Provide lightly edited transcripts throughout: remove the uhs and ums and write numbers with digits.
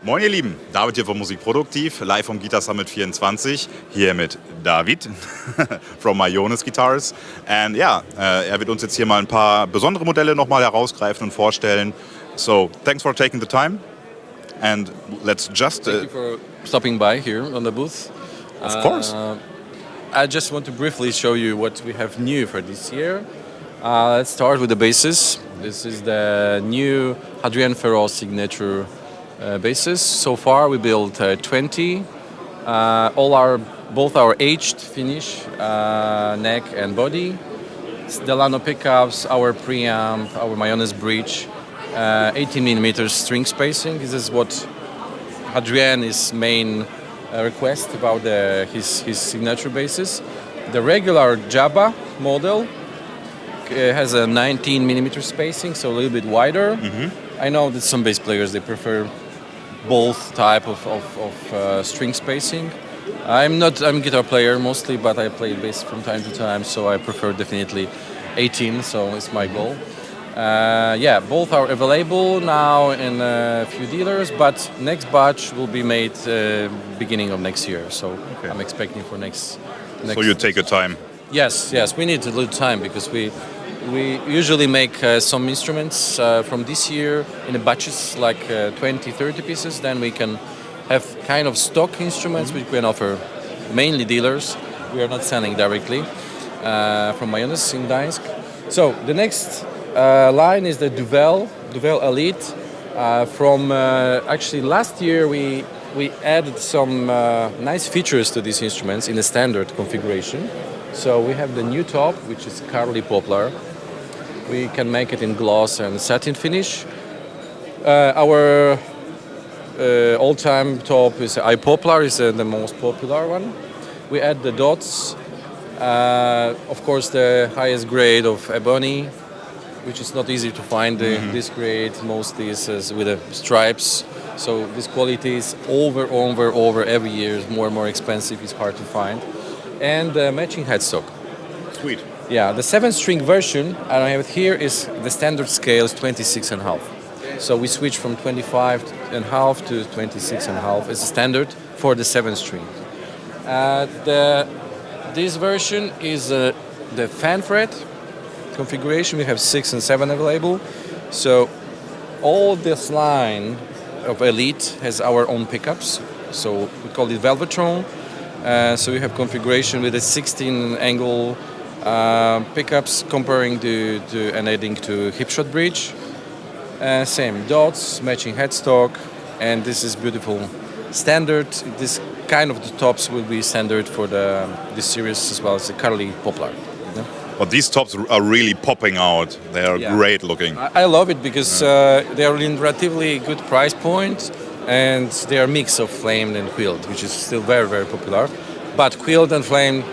Moin ihr Lieben, David hier von Musik Produktiv, live vom Gitarrengipfel 24, hier mit David from Mayones Guitars. And ja, er wird uns jetzt hier mal ein paar besondere Modelle nochmal herausgreifen und vorstellen. So, thanks for taking the time. And let's just... Thank you for stopping by here on the booth. Of course. I just want to briefly show you what we have new for this year. Let's start with the basses. This is the new Adrien Ferrol signature basses. So far we built 20. Both our aged finish, neck and body. Delano pickups, our preamp, our Mayones bridge, 18mm string spacing. This is what Adrien's main request about his signature basses. The regular Jabba model has a 19mm spacing, so a little bit wider. Mm-hmm. I know that some bass players they prefer both type of string spacing. I'm a guitar player mostly, but I play bass from time to time, so I prefer definitely 18. So it's my goal. Both are available now in a few dealers, but next batch will be made beginning of next year. So okay. I'm expecting for next. So you take your time. Yes, we need a little time because we usually make some instruments from this year in the batches, like 20-30 pieces. Then we can have kind of stock instruments which we can offer mainly dealers. We are not selling directly from Mayones in Gdańsk. So the next line is the Duvel Elite. Actually last year we added some nice features to these instruments in the standard configuration. So we have the new top, which is Carly Poplar. We can make it in gloss and satin finish. Our all-time top is iPoplar, is the most popular one. We add the dots, of course the highest grade of ebony, which is not easy to find. This grade mostly is with the stripes. So this quality is over every year. It's more and more expensive. It's hard to find. And matching headstock. Sweet. Yeah, the 7-string version, I don't have it here, is the standard scale is 26.5. So we switch from 25.5 to 26.5 as a standard for the 7-string. This version is the fan fret configuration. We have 6 and 7 available. So all this line of Elite has our own pickups. So we call it Velvetron. So we have configuration with a 16 angle pickups comparing to and adding to hipshot bridge. Same dots, matching headstock, and this is beautiful standard. This kind of the tops will be standard for this series as well as the Carly Poplar. Yeah? But these tops are really popping out. They are great looking. I love it because they are in relatively good price point, and they are a mix of flamed and quilled, which is still very popular. But quilled and flamed,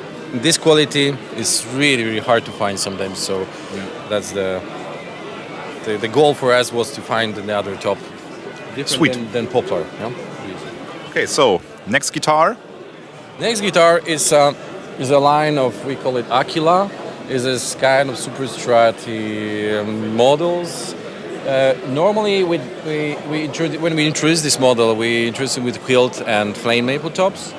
this quality is really hard to find sometimes. So that's the goal for us was to find another top different than poplar. Yeah? Okay, so next guitar. Next guitar is a line of, we call it Aquila. Is this kind of superstrati models. Normally, when we introduce this model, we introduce it with quilt and flame maple tops.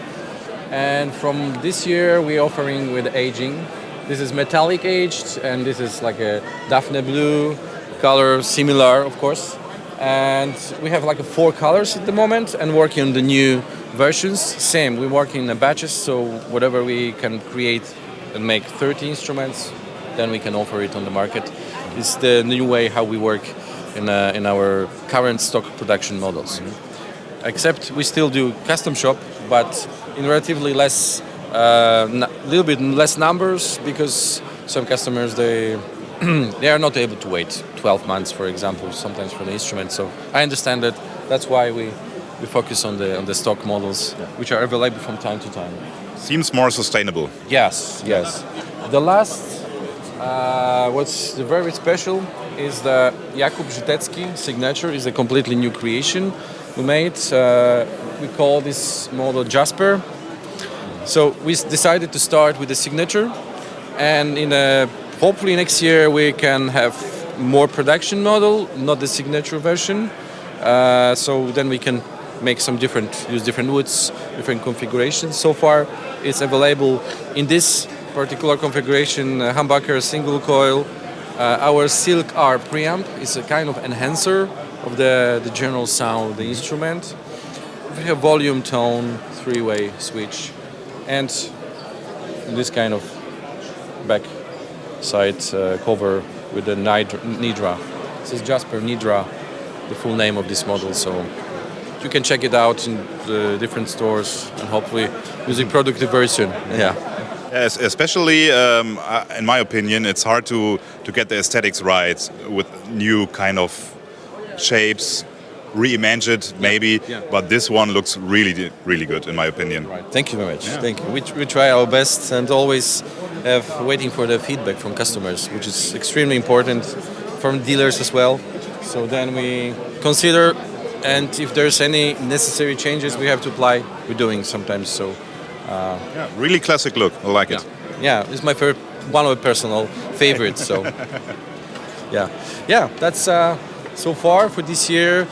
And from this year, we're offering with aging. This is metallic aged, and this is like a Daphne blue color, similar, of course. And we have like 4 colors at the moment, and working on the new versions. Same, we're working in batches, so whatever we can create and make 30 instruments, then we can offer it on the market. It's the new way how we work in our current stock production models. Except we still do custom shop, but in relatively less, little bit less numbers, because some customers they are not able to wait 12 months, for example, sometimes for the instrument. So I understand that. That's why we focus on the stock models, which are available from time to time. Seems more sustainable. Yes. The last, what's very special is the Jakub Żytecki signature. Is a completely new creation we made. We call this model Jasper. So we decided to start with the signature, and hopefully next year we can have more production model, not the signature version. So then we can make use different woods, different configurations. So far, it's available in this particular configuration, humbucker single coil. Our Silk R preamp is a kind of enhancer of the general sound of the instrument. We have volume, tone, three-way switch, and this kind of back side cover with the Nidra. This is Jasper Nidra, the full name of this model. So you can check it out in the different stores and hopefully use it Produktiv very soon. Yeah. Yes, especially, in my opinion, it's hard to get the aesthetics right with new kind of shapes, reimagined maybe, but this one looks really, really good in my opinion. Right. Thank you very much. Yeah. Thank you. We try our best and always waiting for the feedback from customers, which is extremely important, from dealers as well. So then we consider, and if there's any necessary changes we have to apply, we're doing sometimes. So. Really classic look. I like it. Yeah, it's my one of my personal favorites. So, that's so far for this year.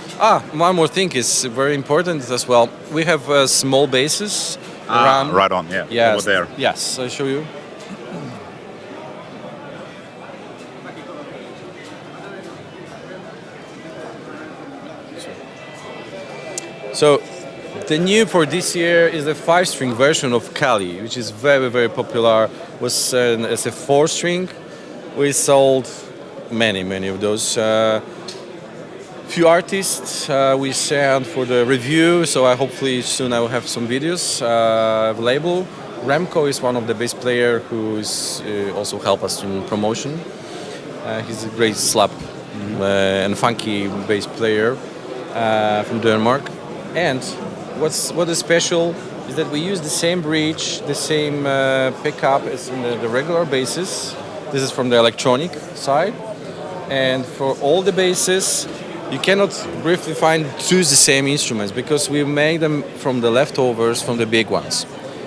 One more thing is very important as well. We have small basses around. Right on. Yeah. Over there. Yes, I'll show you. So. The new for this year is the 5-string version of Kali, which is very, very popular. Was as a 4-string. We sold many of those. Few artists we sent for the review, so hopefully soon I will have some videos available. Remco is one of the bass player who is also help us in promotion. He's a great slap and funky bass player from Denmark. And what is special is that we use the same bridge, the same pickup as in the regular basses. This is from the electronic side. And for all the basses, you cannot briefly choose the same instruments because we made them from the leftovers from the big ones.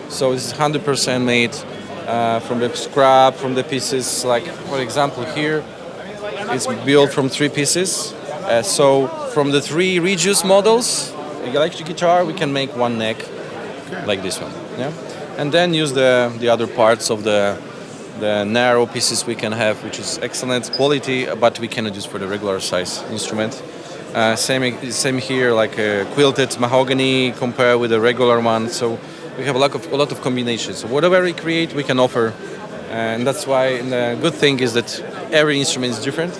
So it's 100% made from the scrap, from the pieces. Like, for example, here, it's built from 3 pieces. So from the 3 reduced models, electric guitar, we can make one neck like this one, and then use the other parts of the narrow pieces we can have, which is excellent quality, but we cannot use for the regular size instrument. Same here, like a quilted mahogany compared with a regular one. So we have a lot of combinations. So whatever we create, we can offer, and that's why the good thing is that every instrument is different,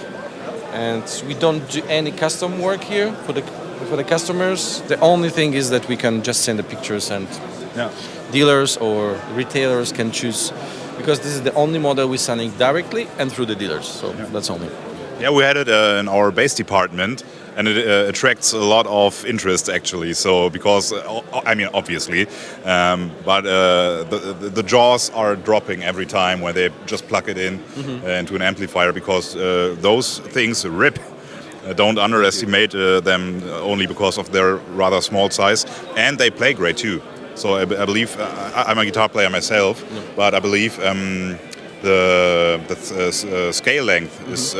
and we don't do any custom work here for the customers. The only thing is that we can just send the pictures and dealers or retailers can choose, because this is the only model we're selling directly and through the dealers. So that's only. Yeah, we had it in our bass department, and it attracts a lot of interest actually. So because I mean obviously, but the jaws are dropping every time when they just plug it in into an amplifier, because those things rip. Don't underestimate them only because of their rather small size, and they play great too. So I believe I'm a guitar player myself, but I believe the scale length is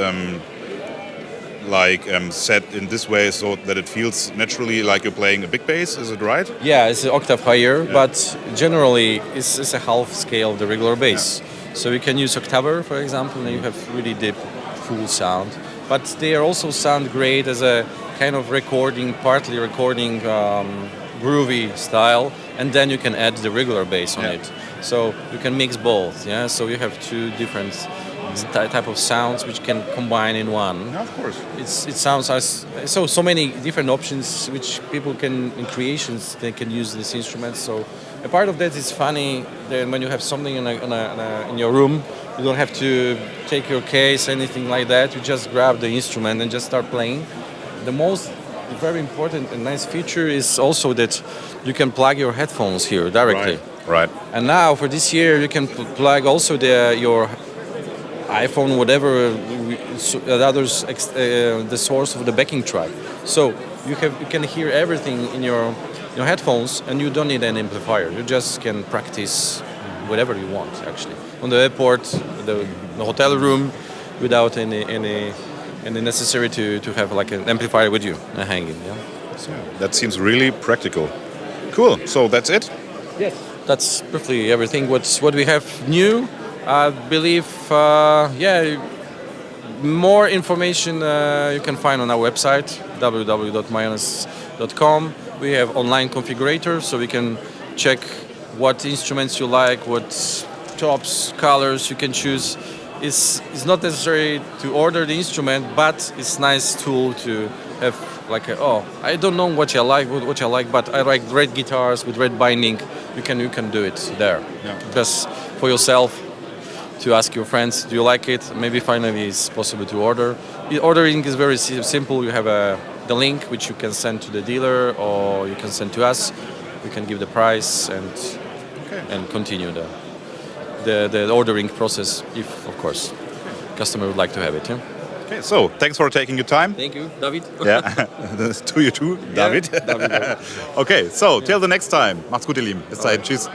set in this way so that it feels naturally like you're playing a big bass. Is it right? Yeah, it's an octave higher, but generally it's a half scale of the regular bass. So you can use octaver, for example, and you have really deep, full sound. But they also sound great as a kind of partly recording groovy style, and then you can add the regular bass on it. So you can mix both, So you have 2 different type of sounds which can combine in one. Yeah, of course. It sounds as so many different options which people can in creations they can use this instrument. So a part of that is funny. Then when you have something in your room, you don't have to take your case, anything like that. You just grab the instrument and just start playing. The very important and nice feature is also that you can plug your headphones here directly. Right. And now for this year, you can plug also your iPhone, whatever, the source of the backing track. So you can hear everything in your headphones, and you don't need an amplifier. You just can practice whatever you want, actually. On the airport, the hotel room, without any necessary to have like an amplifier with you hanging. So. That seems really practical. Cool. So that's it. Yes. That's briefly everything. What we have new, I believe. More information you can find on our website www.mayones.com. We have online configurator, so we can check what instruments you like, what tops, colors you can choose. It's not necessary to order the instrument, but it's nice tool to have I don't know what I like, but I like red guitars with red binding. You can do it there. Yeah. Just for yourself, to ask your friends, do you like it? Maybe finally it's possible to order. The ordering is very simple. You have the link which you can send to the dealer or you can send to us. We can give the price and continue the ordering process if, of course, customer would like to have it. Yeah? Okay, so thanks for taking your time. Thank you, David. Yeah, to you too, David. David. Okay, so till the next time. Macht's gut, ihr Lieben. Bis dahin, tschüss.